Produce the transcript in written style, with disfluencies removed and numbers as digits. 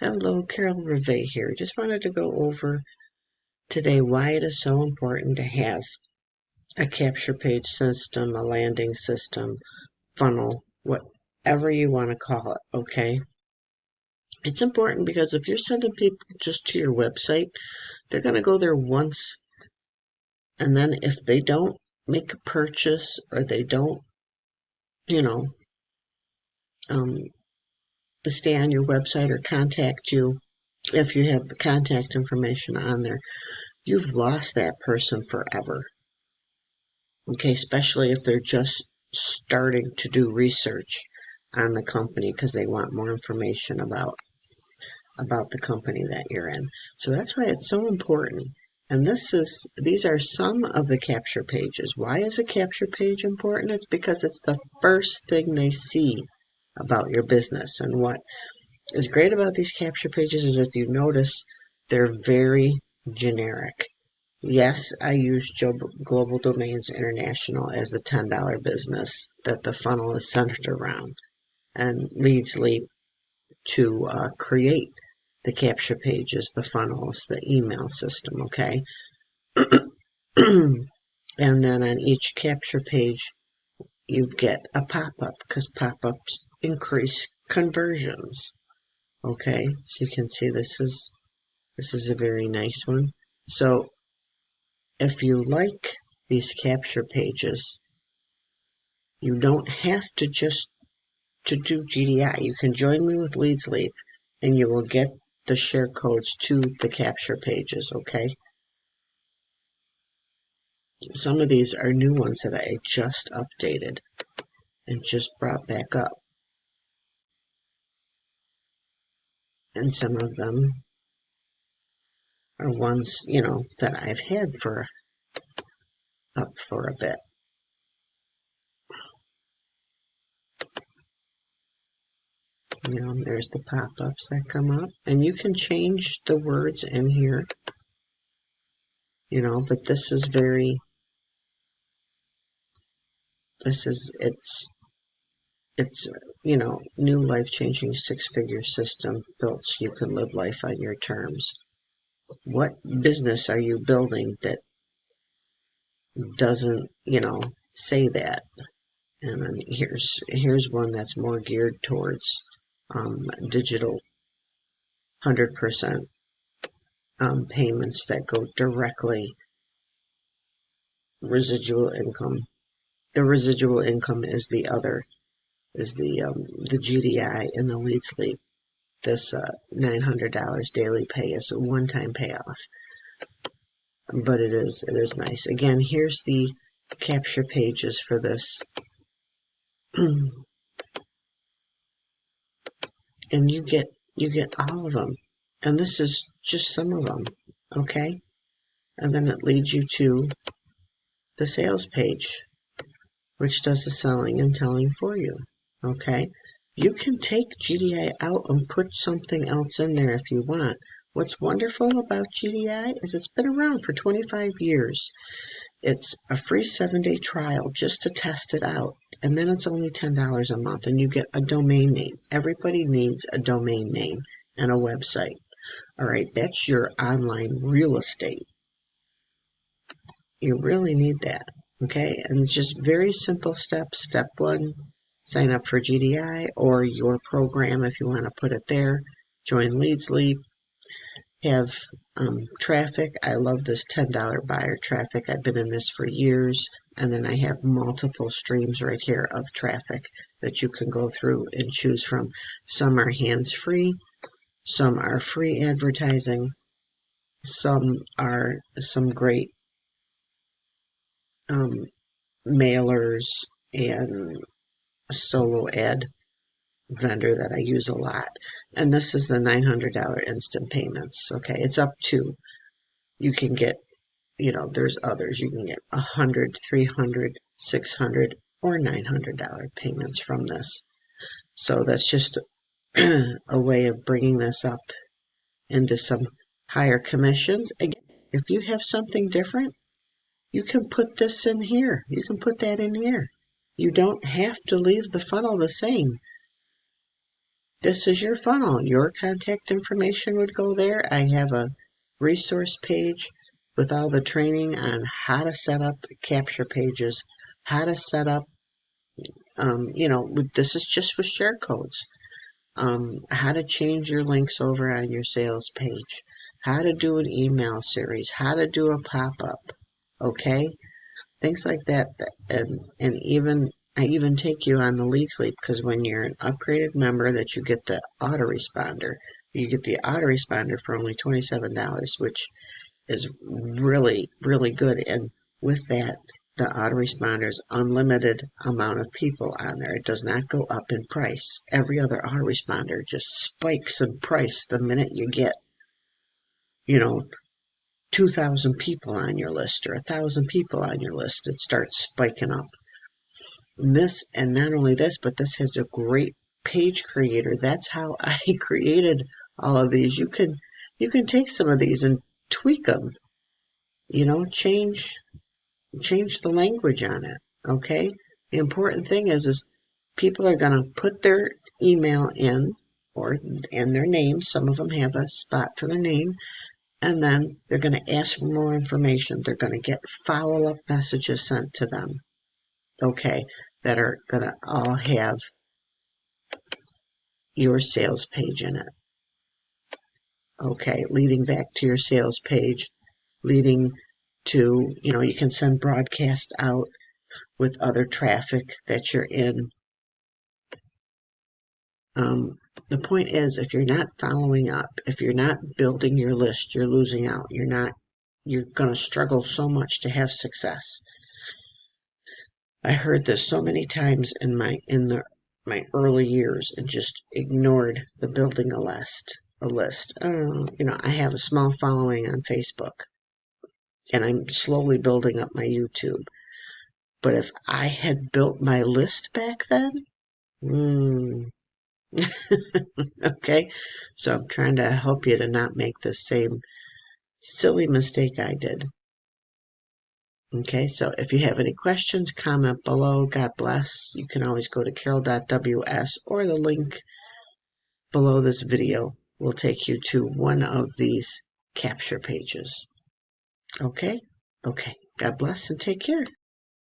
Hello, Carol Rivet here. Just wanted to go over today why it is so important to have a capture page system, a landing system, funnel, whatever you want to call it, okay? It's important because if you're sending people just to your website, they're going to go there once, and then if they don't make a purchase or they don't, you know, um, stay on your website or contact you, if you have the contact information on there, you've lost that person forever. Okay, especially if they're just starting to do research on the company because they want more information about the company that you're in. So that's why it's so important. And these are some of the capture pages. Why is a capture page important? It's because it's the first thing they see about your business. And what is great about these capture pages is if you notice, they're very generic. Yes, I use Global Domains International as the $10 business that the funnel is centered around, and Leads Leap to create the capture pages, the funnels, the email system, okay? And then on each capture page, you get a pop-up because pop-ups increase conversions, okay? So you can see this is a very nice one. So if you like these capture pages, you don't have to just to do GDI. You can join me with Leads Leap and you will get the share codes to the capture pages, okay? Some of these are new ones that I just updated and just brought back up. And some of them are ones, that I've had up for a bit. There's the pop-ups that come up. And you can change the words in here, but this is it's new life-changing six-figure system built so you can live life on your terms. What business are you building that doesn't, say that? And then here's one that's more geared towards digital 100% payments that go directly residual income. The residual income is the GDI and the Leads Leap. This $900 daily pay is a one-time payoff, but it is nice. Again, here's the capture pages for this. And you get all of them, and this is just some of them, okay? And then it leads you to the sales page, which does the selling and telling for you, okay? You can take GDI out and put something else in there if you want. What's wonderful about GDI is it's been around for 25 years. It's a free 7-day trial just to test it out. And then it's only $10 a month and you get a domain name. Everybody needs a domain name and a website. All right, that's your online real estate. You really need that, okay? And just very simple steps. Step 1, sign up for GDI or your program if you want to put it there. Join Leads Leap. Have traffic. I love this $10 buyer traffic. I've been in this for years. And then I have multiple streams right here of traffic that you can go through and choose from. Some are hands-free. Some are free advertising. Some are some great mailers and solo ad vendor that I use a lot. And this is the $900 instant payments. Okay, it's up to, you can get, there's others. You can get $100, $300, $600, or $900 payments from this. So that's just a way of bringing this up into some higher commissions. Again, if you have something different, you can put this in here. You can put that in here. You don't have to leave the funnel the same. this is your funnel. Your contact information would go there. I have a resource page with all the training on how to set up capture pages, how to set up, this is just with share codes. How to change your links over on your sales page, how to do an email series, how to do a pop-up, okay? Things like that. And even I even take you on the lead sleep, because when you're an upgraded member that you get the autoresponder. You get the autoresponder for only $27, which is really, really good. And with that, the autoresponder is unlimited amount of people on there. It does not go up in price. Every other autoresponder just spikes in price the minute you get, you know, 2,000 people on your list or 1,000 people on your list. It starts spiking up. And not only this, but this has a great page creator. That's how I created all of these. You can take some of these and tweak them. Change the language on it. Okay. The important thing is people are going to put their email in and their name. Some of them have a spot for their name. And then they're going to ask for more information. They're going to get follow-up messages sent to them, okay, that are going to all have your sales page in it, okay, leading back to your sales page, leading to, you can send broadcasts out with other traffic that you're in. The point is, if you're not following up, if you're not building your list, you're losing out. You're going to struggle so much to have success. I heard this so many times in my early years and just ignored the building a list. I have a small following on Facebook, and I'm slowly building up my YouTube. But if I had built my list back then, okay, so I'm trying to help you to not make the same silly mistake I did. Okay, so if you have any questions, comment below. God bless. You can always go to carol.ws, or the link below this video will take you to one of these capture pages. Okay? Okay. God bless and take care.